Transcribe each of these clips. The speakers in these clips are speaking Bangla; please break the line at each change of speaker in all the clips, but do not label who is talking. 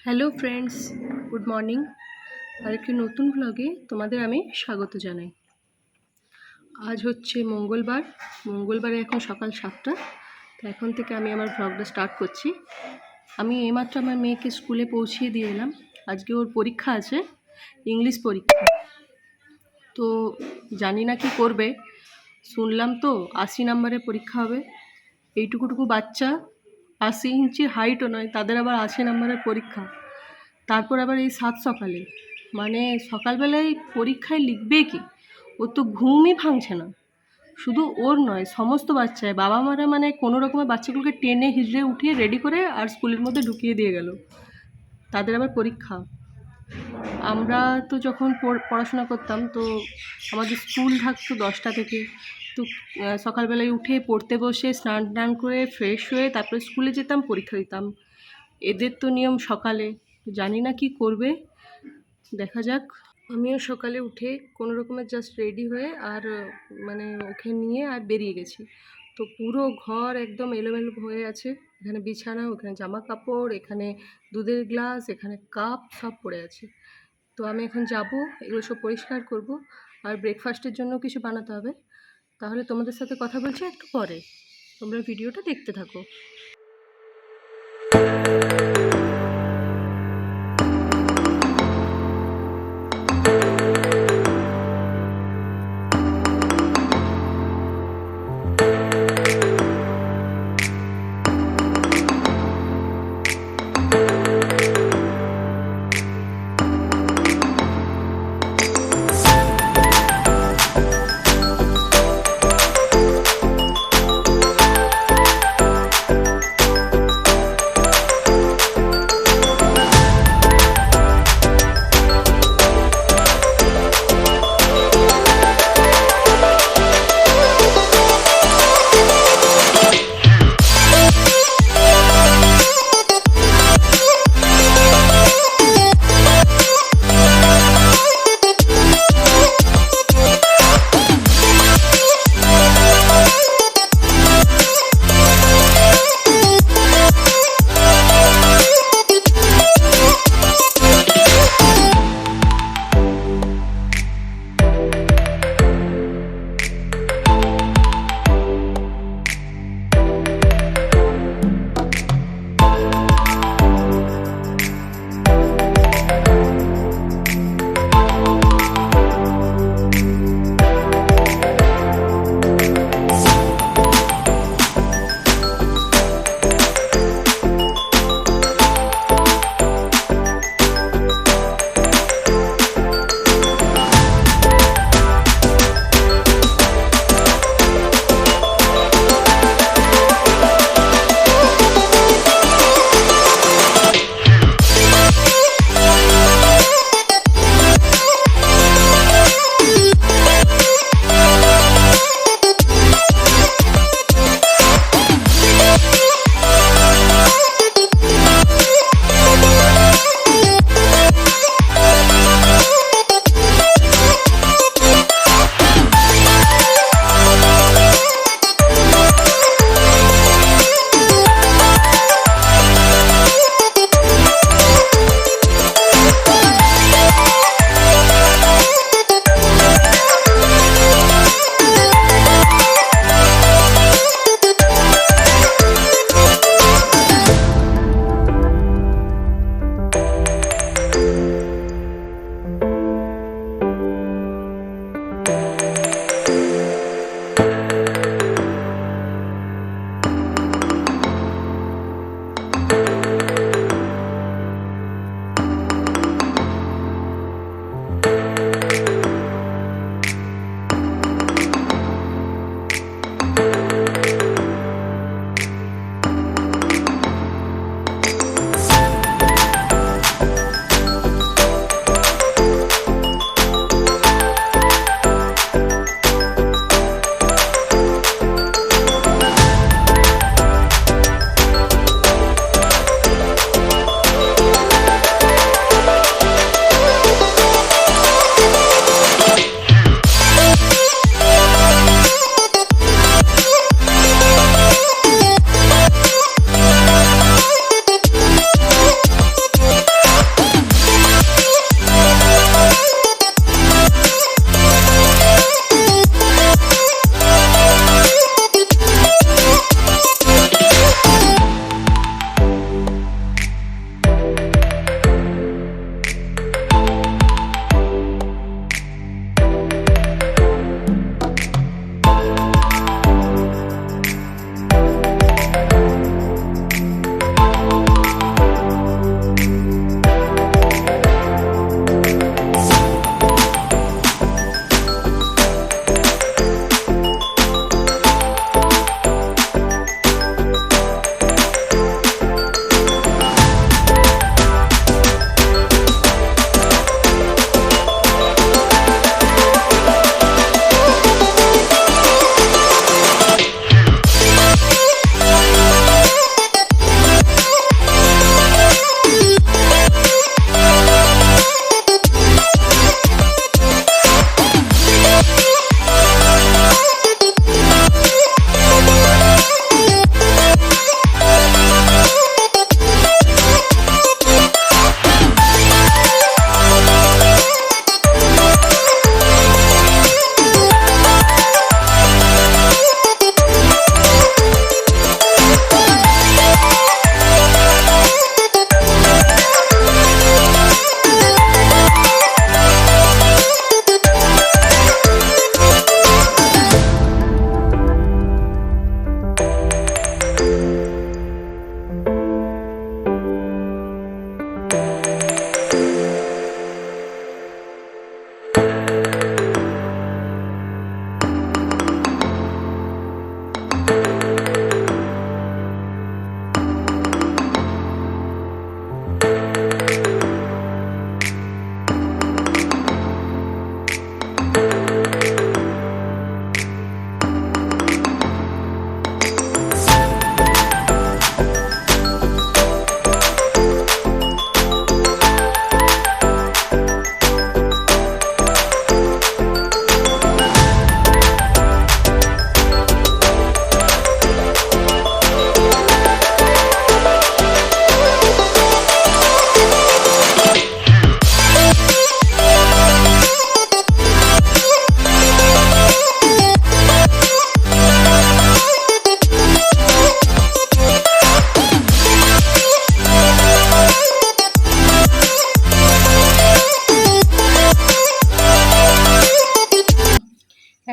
Hello friends, good morning. আরেকটি নতুন ভ্লগে তোমাদের আমি স্বাগত জানাই। আজ হচ্ছে মঙ্গলবারে এখন সকাল 7টা। তো এখন থেকে আমি আমার ভ্লগটা স্টার্ট করছি। আমি এইমাত্র আমার মেয়েকে স্কুলে পৌঁছিয়ে দিয়ে এলাম। আজকে ওর পরীক্ষা আছে, ইংলিশ পরীক্ষা। তো জানি না কি করবে, শুনলাম তো 80 নম্বরের পরীক্ষা হবে। এইটুকুটুকু বাচ্চা, 80 ইঞ্চি হাইটও নয়, তাদের আবার 80 নম্বরের পরীক্ষা। তারপর আবার এই সাত সকালে, মানে সকালবেলায় পরীক্ষায় লিখবে কি? ওর তো ঘুমই ভাঙছে না। শুধু ওর নয়, সমস্ত বাচ্চায় বাবা মারা মানে কোনো রকমের বাচ্চাগুলোকে টেনে হিজড়ে উঠিয়ে রেডি করে আর স্কুলের মধ্যে ঢুকিয়ে দিয়ে গেল। তাদের আবার পরীক্ষা। আমরা তো যখন পড়াশোনা করতাম, তো আমাদের স্কুল থাকতো 10টা থেকে। তো সকালবেলায় উঠে পড়তে বসে স্নান টান করে ফ্রেশ হয়ে তারপরে স্কুলে যেতাম, পরীক্ষা দিতাম। এদের তো নিয়ম সকালে, জানি না কি করবে, দেখা যাক। আমিও সকালে উঠে কোনো রকমের জাস্ট রেডি হয়ে আর মানে ওকে নিয়ে আর বেরিয়ে গেছি। তো পুরো ঘর একদম এলোমেলো হয়ে আছে। এখানে বিছানা, ওখানে জামা কাপড়, এখানে দুধের গ্লাস, এখানে কাপ সব পড়ে আছে। তো আমি এখন যাব, এগুলো সব পরিষ্কার করব আর ব্রেকফাস্টের জন্য কিছু বানাতে হবে। তাহলে তোমাদের সাথে কথা বলছি একটু পরে, তোমরা ভিডিওটা দেখতে থাকো।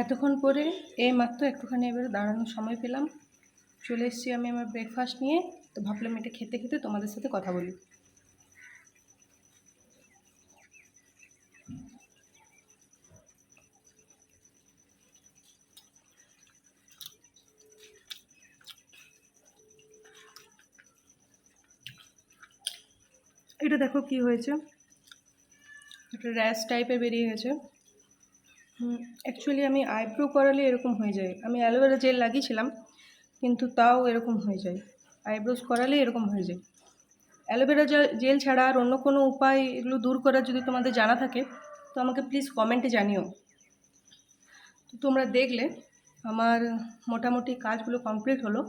এতক্ষণ পরে এই মাত্র একটুখানি এবারে দাঁড়ানোর সময় পেলাম, চলে এসেছি আমি আমার ব্রেকফাস্ট নিয়ে। তো ভাবলাম এটা খেতে খেতে তোমাদের সাথে কথা বলি। এটা দেখো কি হয়েছে, একটা র্যাশ টাইপের বেরিয়ে গেছে। অ্যাকচুয়ালি আমি আইব্রো করালে এরকম হয়ে যায়। আমি অ্যালোভেরা জেল লাগিয়েছিলাম কিন্তু তাও এরকম হয়ে যায়, আইব্রোজ করালে এরকম হয়ে যায়। অ্যালোভেরা জেল ছাড়া আর অন্য কোনো উপায় এগুলো দূর করার যদি তোমাদের জানা থাকে তো আমাকে প্লিজ কমেন্টে জানিও। তো তোমরা দেখলে আমার মোটামুটি কাজগুলো কমপ্লিট হলো।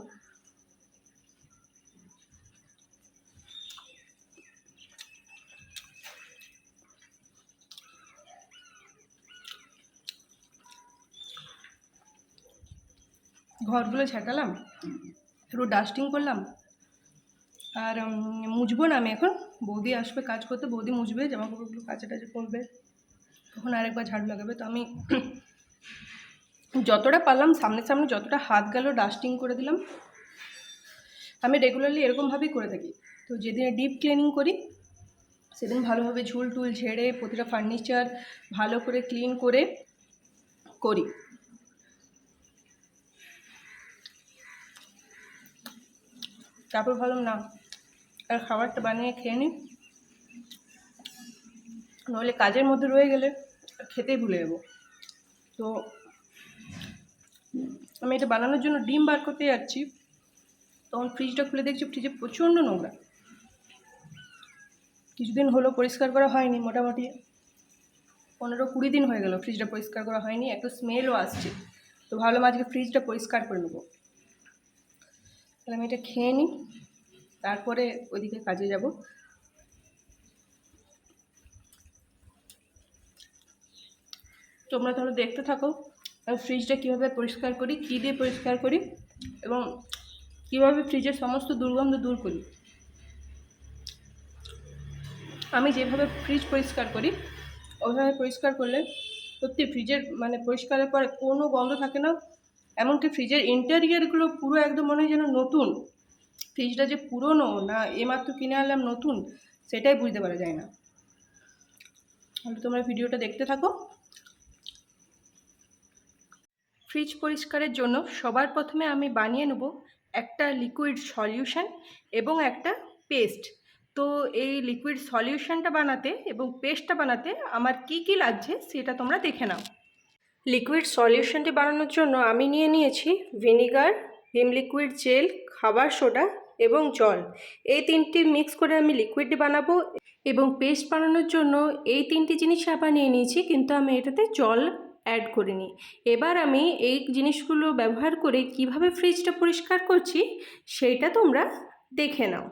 ঘরগুলো ছেটালাম, একটু ডাস্টিং করলাম, আর মুছবো না আমি এখন। বৌদি আসবে কাজ করতে, বৌদি মুছবে, জামা কাপড়গুলো কাচা টাচা করবে, তখন আরেকবার ঝাড়ু লাগাবে। তো আমি যতটা পারলাম সামনে সামনে যতটা হাত গেল ডাস্টিং করে দিলাম। আমি রেগুলারলি এরকমভাবেই করে থাকি। তো যেদিনে ডিপ ক্লিনিং করি সেদিন ভালোভাবে ঝুল টুল ঝেড়ে প্রতিটা ফার্নিচার ভালো করে ক্লিন করে করি। তারপর ভাবলাম না, আর খাবারটা বানিয়ে খেয়ে নিই, নইলে কাজের মধ্যে রয়ে গেলে খেতেই ভুলে যাবো। তো আমি এটা বানানোর জন্য ডিম বার করতে যাচ্ছি, তখন ফ্রিজটা খুলে দেখছি ফ্রিজে প্রচণ্ড নোংরা। কিছুদিন হলো পরিষ্কার করা হয়নি, মোটামুটি 15-20 দিন হয়ে গেল ফ্রিজটা পরিষ্কার করা হয়নি, একটু স্মেলও আসছে। তো ভাবলাম আজকে ফ্রিজটা পরিষ্কার করে নেবো। তাহলে আমি এটা খেয়ে নিই, তারপরে ওইদিকে কাজে যাব। তোমরা তাহলে দেখতে থাকো আমি ফ্রিজটা কীভাবে পরিষ্কার করি, কী দিয়ে পরিষ্কার করি এবং কীভাবে ফ্রিজের সমস্ত দুর্গন্ধ দূর করি। আমি যেভাবে ফ্রিজ পরিষ্কার করি ওইভাবে পরিষ্কার করলে সত্যি ফ্রিজের মানে পরিষ্কারের পরে কোনো গন্ধ থাকে না। এমনকি ফ্রিজের ইন্টেরিয়ারগুলো পুরো একদম মনে হয় যেন নতুন। ফ্রিজটা যে পুরনো না এইমাত্র কিনে আনলাম নতুন, সেটাই বুঝতে পারা যায় না। তাহলে তোমরা ভিডিওটা দেখতে থাকো। ফ্রিজ পরিষ্কারের জন্য সবার প্রথমে আমি বানিয়ে নেব একটা লিকুইড সলিউশন এবং একটা পেস্ট। তো এই লিকুইড সলিউশনটা বানাতে এবং পেস্টটা বানাতে আমার কি কি লাগছে সেটা তোমরা দেখে নাও। লিকুইড সলিউশনটি বানানোর জন্য আমি নিয়ে নিয়েছি ভিনিগার, ভিম লিকুইড জেল, খাবার সোডা এবং জল। এই তিনটি মিক্স করে আমি লিকুইডটি বানাবো। এবং পেস্ট বানানোর জন্য এই তিনটি জিনিস আবার নিয়ে নিয়েছি, কিন্তু আমি এটাতে জল অ্যাড করিনি। এবার আমি এই জিনিসগুলো ব্যবহার করে কিভাবে ফ্রিজটা পরিষ্কার করছি সেইটা তোমরা দেখে নাও।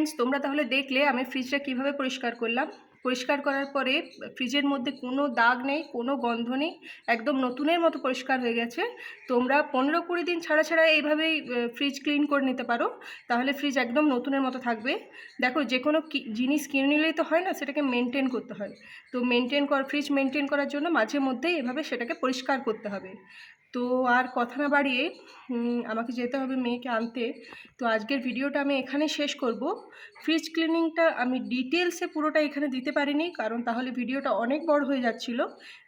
ফ্রেন্ডস, তোমরা তাহলে দেখলে আমি ফ্রিজটা কিভাবে পরিষ্কার করলাম। পরিষ্কার করার পরে ফ্রিজের মধ্যে কোনো দাগ নেই, কোনো গন্ধ নেই, একদম নতুনের মতো পরিষ্কার হয়ে গেছে। তোমরা 15-20 দিন ছাড়া ছাড়া এইভাবেই ফ্রিজ ক্লিন করে নিতে পারো, তাহলে ফ্রিজ একদম নতুনের মতো থাকবে। দেখো, যে কোনো জিনিস কিনে নিলেই তো হয় না, সেটাকে মেনটেন করতে হয়। তো ফ্রিজ মেনটেন করার জন্য মাঝে মধ্যেই এভাবে সেটাকে পরিষ্কার করতে হবে। তো আর কথা না বাড়িয়ে আমাকে যেতে হবে মেয়েকে আনতে। তো আজকের ভিডিওটা আমি এখানে শেষ করব। ফ্রিজ ক্লিনিংটা আমি ডিটেলসে পুরোটা এখানে দিতে পারিনি, কারণ তাহলে ভিডিওটা অনেক বড় হয়ে যাচ্ছিল।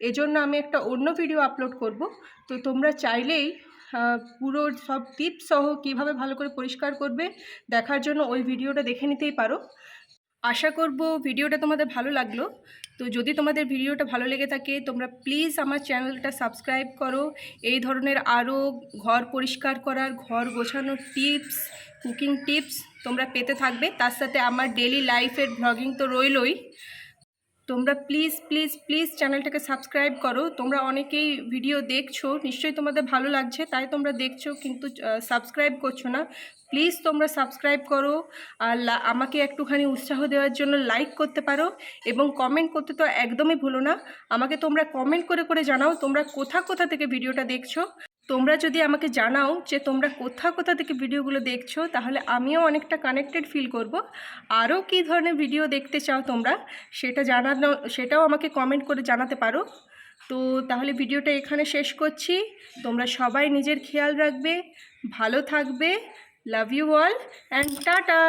এজন্য আমি একটা অন্য ভিডিও আপলোড করব। তো তোমরা চাইলেই পুরো সব টিপস সহ কীভাবে ভালো করে পরিষ্কার করবে দেখার জন্য ওই ভিডিওটা দেখে নিতেই পারো। আশা করব ভিডিওটা তোমাদের ভালো লাগলো। তো যদি তোমাদের ভিডিওটা ভালো লেগে থাকে, তোমরা প্লিজ আমার চ্যানেলটা সাবস্ক্রাইব করো। এই ধরনের আরও ঘর পরিষ্কার করার, ঘর গোছানোর টিপস, কুকিং টিপস তোমরা পেতে থাকবে। তার সাথে আমার ডেলি লাইফের ব্লগিং তো রইলই। তোমরা প্লিজ প্লিজ প্লিজ চ্যানেলটাকে সাবস্ক্রাইব করো। তোমরা অনেকেই ভিডিও দেখছো, নিশ্চয়ই তোমাদের ভালো লাগছে, তাই তোমরা দেখছো, কিন্তু সাবস্ক্রাইব করছো না। প্লিজ তোমরা সাবস্ক্রাইব করো। আর আমাকে একটুখানি উৎসাহ দেওয়ার জন্য লাইক করতে পারো, এবং কমেন্ট করতে তো একদমই ভুলো না। আমাকে তোমরা কমেন্ট করে করে জানাও তোমরা কোথা থেকে ভিডিওটা দেখছো। তোমরা যদি আমাকে জানাও যে তোমরা কোথা থেকে ভিডিওগুলো দেখছো, তাহলে আমিও অনেকটা কানেক্টেড ফিল করব। আরও কী ধরনের ভিডিও দেখতে চাও তোমরা, সেটাও আমাকে কমেন্ট করে জানাতে পারো। তো তাহলে ভিডিওটা এখানে শেষ করছি। তোমরা সবাই নিজের খেয়াল রাখবে, ভালো থাকবে। Love you all and tata.